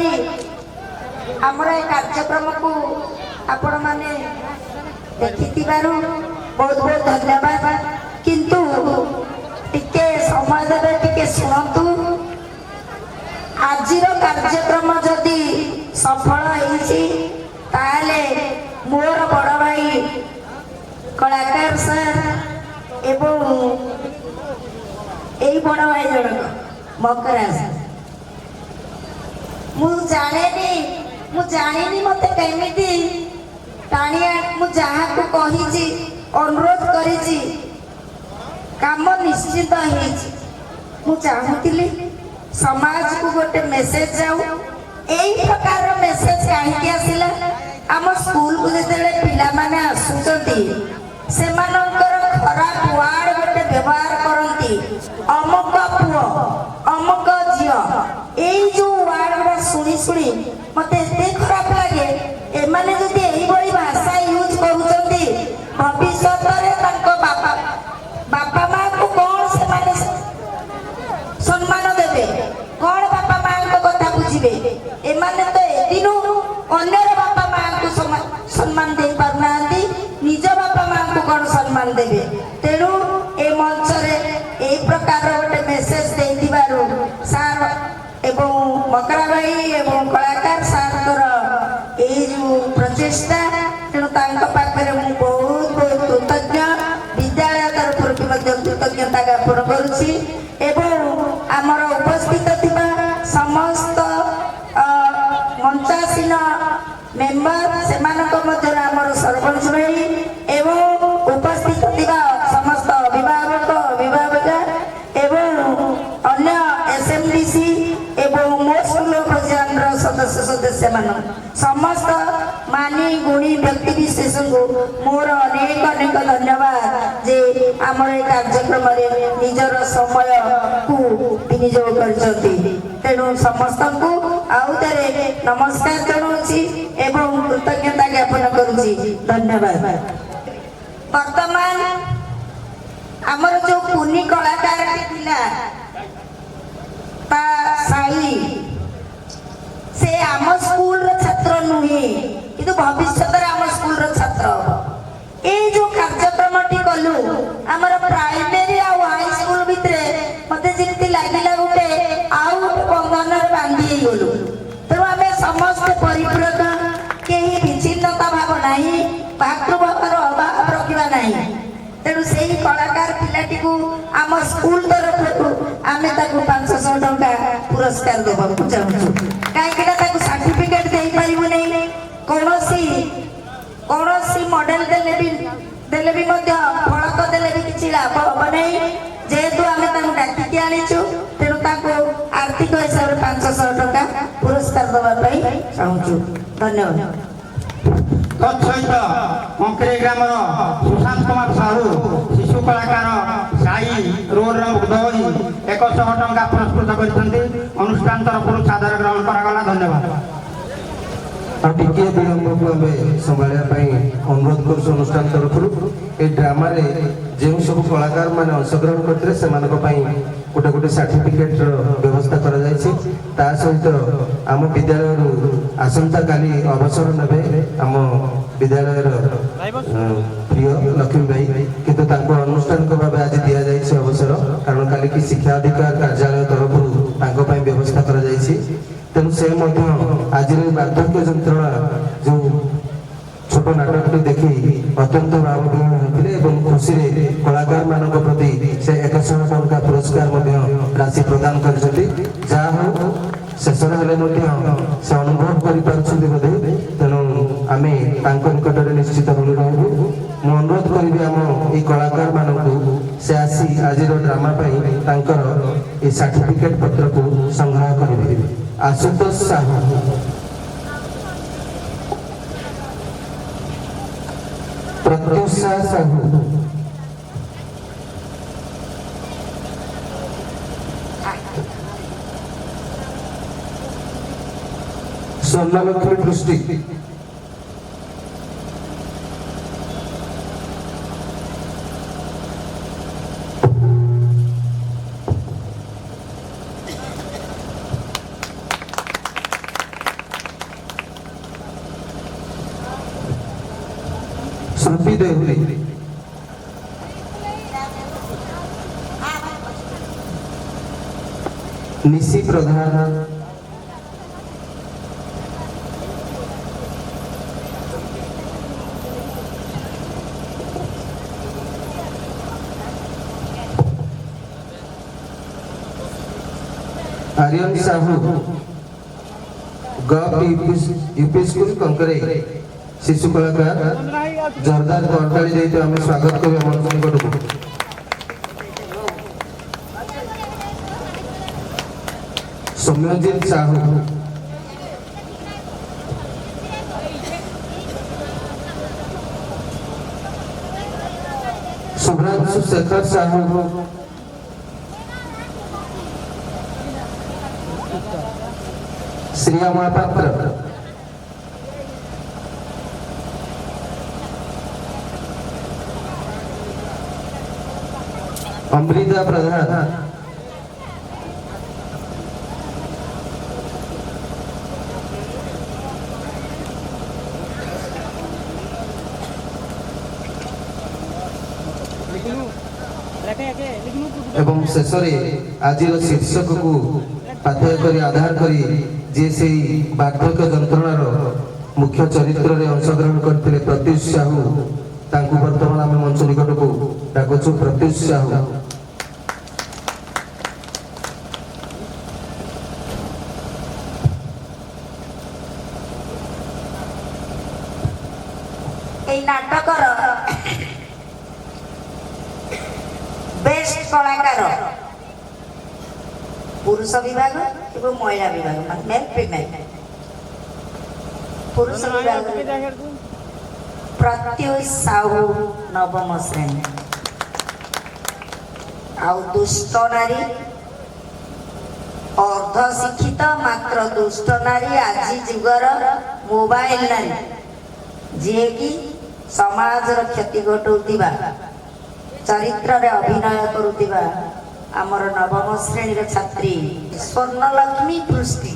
କରି ଆମର ଏ କାର୍ଯ୍ୟକ୍ରମକୁ ଆପଣ ମାନେ ଦେଖିଥିବାରୁ ବହୁତ ବହୁତ ଧନ୍ୟବାଦ। କିନ୍ତୁ ଟିକେ ସମୟ ଦେବେ, ଟିକେ ଶୁଣନ୍ତୁ। ଆଜିର କାର୍ଯ୍ୟକ୍ରମ ଯଦି ସଫଳ ହେଇଛି ତାହେଲେ ମୋର ବଡ଼ ଭାଇ କଳାକାର ସାର୍ ଏବଂ এই বড় ভাই জনক মকরাজ ମୁଁ ଜାଣିନି ମତେ କେମିତି ଟାଣିଆ ମୁଁ ଯାହାକୁ କହିଛି ଅନୁରୋଧ କରିଛି କାମ ନିଶ୍ଚିତ ହେଇଛି। ମୁଁ ଚାହୁଁଥିଲି ସମାଜକୁ ଗୋଟେ ମେସେଜ ଯାଉ। ଏଇ ପ୍ରକାର ମେସେଜ କାହିଁକି ଆସିଲା? ଆମ ସ୍କୁଲକୁ ଯେତେବେଳେ ପିଲାମାନେ ଆସୁଛନ୍ତି ସେମାନଙ୍କର ଖରାପ ୱାର୍ଡ ଗୋଟେ ବ୍ୟବହାର କରନ୍ତି, ଅମକ ପୁଅ ଅମକ ଝିଅ, ଏଇ ଯୋଉ ୱାର୍ଡ ଗୁଡା ଶୁଣି ଶୁଣି ମତେ ଏତେ ଖରାପ ଲାଗେ। ଏମାନେ ଯଦି ଏଇଭଳି ଭାଷା ୟୁଜ କରୁଛନ୍ତି ଭବିଷ୍ୟତରେ ତାଙ୍କ ବାପା ମାଙ୍କୁ କଣ ସେମାନେ ସମ୍ମାନ ଦେବେ? କଣ ବାପା ମାଙ୍କ କଥା ବୁଝିବେ? ଏମାନେ ତ ଏଦିନୁ ଅନ୍ୟର ବାପା ମାଙ୍କୁ ସମ୍ମାନ ଦେଇ ପାରୁନାହାନ୍ତି, ନିଜ ବାପା ମାଙ୍କୁ କଣ ସମ୍ମାନ ଦେବେ? ତେଣୁ ଏ ମଞ୍ଚରେ এই প্রকার গোটে মেসেজ ଦେଇଥିବାରୁ ସାର୍ ଏବଂ ମକରା ଭାଇ ଏବଂ କଳାକାର ସାର୍ଙ୍କର ଏଇ ଯେଉଁ ପ୍ରଚେଷ୍ଟା, ତେଣୁ ତାଙ୍କ ପାଖରେ ମୁଁ ବହୁତ ବହୁତ କୃତଜ୍ଞ। ବିଦ୍ୟାଳୟ ତରଫରୁ ବି ମଧ୍ୟ କୃତଜ୍ଞତା ଜ୍ଞାପନ କରୁଛି। ଏବଂ ଆମର ଉପସ୍ଥିତ ଥିବା ସମସ୍ତ ମଞ୍ଚାସୀନ ମେମ୍ବର, ସେମାନଙ୍କ ମଧ୍ୟରେ ଆମର ସରପଞ୍ଚ ଭାଇ ଏବଂ ଉପସ୍ଥିତ ଥିବା ସମସ୍ତ ଅଭିଭାବକ ଅଭିଭାବିକା ଏବଂ ଅନ୍ୟ ଏସଏମଡିସି ଏବଂ ମୋ ସ୍କୁଲ ପ୍ରଜାନର ସଦସ୍ୟ ସଦସ୍ୟମାନ ସମସ୍ତ ମାନି ଗୁଣୀ ବ୍ୟକ୍ତି ବିଶେଷଙ୍କୁ ମୋର ଅନେକ ଅନେକ ଧନ୍ୟବାଦ ଯେ ଆମର ଏ କାର୍ଯ୍ୟକ୍ରମରେ ନିଜର ସମୟକୁ ବିନିଯୋଗ କରିଛନ୍ତି। ତେଣୁ ସମସ୍ତଙ୍କୁ ଆଉ ଥରେ ନମସ୍କାର ଜଣାଉଛି ଏବଂ କୃତଜ୍ଞତା ଜ୍ଞାପନ କରୁଛି। ଧନ୍ୟବାଦ। ବର୍ତ୍ତମାନ ଆମର ଯୋଉ କୁନି କଳାକାରଟି ଥିଲା ତା ସାଇ, ସେ ଆମ ସ୍କୁଲର ଛାତ୍ର ନୁହେଁ କିନ୍ତୁ ଭବିଷ୍ୟତରେ ଆମ ସ୍କୁଲର ଛାତ୍ର ହବ। ଏଇ ଯୋଉ କାର୍ଯ୍ୟକ୍ରମଟି କଲୁ ଆମର ପ୍ରାଇମେରୀ ଆଉ ହାଇ ସ୍କୁଲ ଭିତରେ ମତେ ଯେମିତି ଲାଗିଲା ଗୋଟେ ଆଉ ଗୋଟେ ବନ୍ଧନରେ ବାନ୍ଧି ହେଇଗଲୁ। ତେଣୁ ଆମେ ସମସ୍ତେ ପରିପୂରକ, କେହି ବିଚ୍ଛିନ୍ନତା ଭାବ ନାହିଁ, ଭାତୃଭାବର ଅଭାବ ରଖିବା ନାହିଁ। ତେଣୁ ସେଇ କଳାକାର ପିଲାଟିକୁ ଆମ ସ୍କୁଲ ତରଫରୁ ଆମେ ତାକୁ 500 ଟଙ୍କା ପୁରସ୍କାର ଦେବାକୁ ଚାହୁଁଛୁ। କାହିଁକି ନା ତାକୁ ସାର୍ଟିଫିକେଟ ଦେଇପାରିବୁ ନାହିଁ, କୌଣସି ମଡେଲ ଦେଲେ ବି ମଧ୍ୟ ଫଳକ ଦେଲେ ବି କିଛି ଲାଭ ହବ ନାହିଁ। ଯେହେତୁ ଆମେ ତାକୁ ଡାକିକି ଆଣିଛୁ, ତେଣୁ ତାକୁ ଆର୍ଥିକ ହିସାବରେ 500 ଟଙ୍କା ପୁରସ୍କାର ଦେବା ପାଇଁ ଚାହୁଁଛୁ। ଧନ୍ୟବାଦ। ତତ୍ସହିତ ମଙ୍କରେଇ ଗ୍ରାମର ସୁଶାନ୍ତ କୁମାର ସାହୁ ଶିଶୁ କଳାକାର ସାଇ ରୋଡର ମୁଗ୍ଧ ହୋଇ 100 ଟଙ୍କା ପୁରସ୍କୃତ କରିଛନ୍ତି। ଅନୁଷ୍ଠାନ ତରଫରୁ ସାଦର ଗ୍ରହଣ କରାଗଲା। ଧନ୍ୟବାଦ। ଆଉ ଟିକିଏ ବିଳମ୍ବକୁ ଆମେ ସମ୍ଭାଳିବା ପାଇଁ ଅନୁରୋଧ କରୁଛୁ ଅନୁଷ୍ଠାନ ତରଫରୁ। ଏ ଡ୍ରାମାରେ ଯେଉଁ ସବୁ କଳାକାର ମାନେ ଅଂଶଗ୍ରହଣ କରିଥିଲେ ସେମାନଙ୍କ ପାଇଁ ଗୋଟେ ଗୋଟେ ସାର୍ଟିଫିକେଟର ବ୍ୟବସ୍ଥା କରାଯାଇଛି। ତା ସହିତ ଆମ ବିଦ୍ୟାଳୟରୁ ଆସନ୍ତାକାଲି ଅବସର ନେବେ ଆମ ବିଦ୍ୟାଳୟର ପ୍ରିୟ ଲକ୍ଷ୍ମୀ ଭାଇ, କିନ୍ତୁ ତାଙ୍କୁ ଅନୁଷ୍ଠାନିକ ଭାବେ ଆଜି ଦିଆଯାଇଛି ଅବସର, କାରଣ କାଲିକି ଶିକ୍ଷା ଅଧିକାର କାର୍ଯ୍ୟାଳୟ ତରଫରୁ ତାଙ୍କ ପାଇଁ ବ୍ୟବସ୍ଥା କରାଯାଇଛି। ତେଣୁ ସେ ମଧ୍ୟ ଆଜିର ବାର୍ଦ୍ଧକ୍ୟ ଯନ୍ତ୍ରଣା ଯେଉଁ ଛୋଟ ନାଟକଟି ଦେଖି ଅତ୍ୟନ୍ତ ଭାବବିହ୍ୱଳ ହୋଇଥିଲେ ଏବଂ ଖୁସିରେ କଳାକାର ମାନଙ୍କ ପ୍ରତି ସେ 100 ଟଙ୍କା ପୁରସ୍କାର ମଧ୍ୟ ରାଶି ପ୍ରଦାନ କରିଛନ୍ତି। ଯାହା ହଉ ଶେଷରେ ହେଲେ ମଧ୍ୟ ସେ ଅନୁଭବ କରିପାରୁଛନ୍ତି ବୋଧେ। ତେଣୁ ଆମେ ତାଙ୍କ ନିକଟରେ ନିଶ୍ଚିତ ଋଣୀ ରହିବୁ। ମୁଁ ଅନୁରୋଧ କରିବି ଆମ ଏଇ କଳାକାର ମାନଙ୍କୁ ସେ ଆସି ଆଜିର ଡ୍ରାମା ପାଇଁ ତାଙ୍କର এই ସାର୍ଟିଫିକେଟ ପତ୍ରକୁ ସଂଗ୍ରହ କରିବେ। ଆଶୁତୋଷ ସାହୁ, ପ୍ରତ୍ୟୁଷା ସାହୁ, ସ୍ୱର୍ଣ୍ଣଲକ୍ଷ୍ମୀ ପୃଷ୍ଟି, श्रुति देहुरी, निशी प्रधान, आर्यन साहू, यूपी स्कूल कंकरे शिशु कलाकार जोरदार करताली देते आम स्वागत करी आम निकट को सौम्यजीत साहू, शुभ्रांशु शेखर साहू, श्रिया महापात्र, अमृता प्रधान, एवं शेष आज शीर्षक को पाथेय करी आधार करी जे से बार्धक्य जंत्रणार मुख्य चरित्र रे अंशग्रहण करते प्रत्युष साहू तांकु वर्तमान आम मंच निकट को डाकुछु। प्रत्युष साहू नाटकर बेस्ट कलाकार पुरुष विभाग एवं महिला विभाग मेल फीमेल पुरुष विभाग प्रत्युष साहू नवम श्रेणी आउ दुष्ट नारी अर्ध शिक्षित मात्र दुष्ट नारी आज जुगर मोबाइल नारी जी की समाज क्षति घटाउथिबा चरित्र रे अभिनय करुथिबा आमर नवम श्रेणी छात्री स्वर्णलक्ष्मी पृष्टि